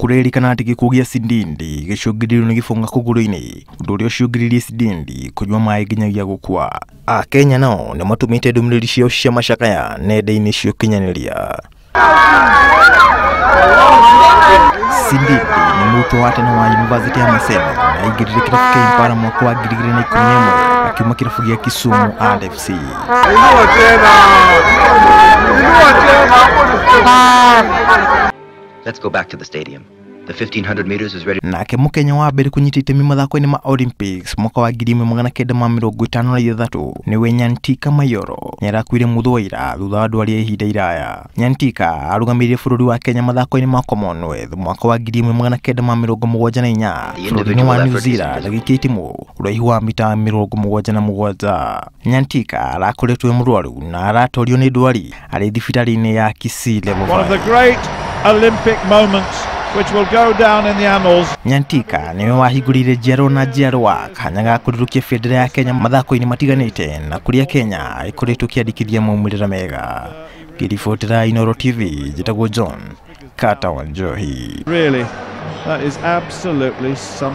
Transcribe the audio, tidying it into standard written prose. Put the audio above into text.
kurerikana ati gikugia Sindindi gicungiririo ni gifunga kuguru-ini undu uria ucungiririe Sindindi kunywa mai nginyagia gukua. Kenya nao ni matumite ndumĩrĩri ciao cia macakaya nenda-ini cia ũkinyanĩria. Sindindi ni mũrutwo wa tene wa University ya Maseno na aingĩrire kĩrabu kĩa Impala mwaka wa 2011 akiuma kĩrabu gĩa Kisumu RFC. Let's go back to the stadium. The 1500 meters is ready. Nake Mukenya wa mbere kunyita itemi mathako-ini ma Olympics mwaka wa 1953 niwe Nyantika Mayoro nyarakuire muthwaira thutha wa ndwari ya ihinda iraya. Nyantika arugamirie bũrũri wa Kenya mathako-ini ma Commonwealth mwaka wa 1974 bũrũri wa New Zealand agĩikia itimu ũraihu wa mita 77. Nyantika arakoretwo e mũrwaru na aratorio nĩ ndwari arĩ thibitarĩ-inĩ ya Kisii Level 5. One of the great Olympic moments which will go down in the annals. Nyantika niwe wahingũrire njiarwa na njiarwa kanya ga kũrirũkia bendera ya Kenya mathako-ini matiganĩte na kũrĩa Kenya ĩkoretwo ĩkĩandĩkithia maumĩrĩra mega. Ngĩribotera Inooro TV, njĩtagwo John Kata Wanjohi. Really, that is absolutely something.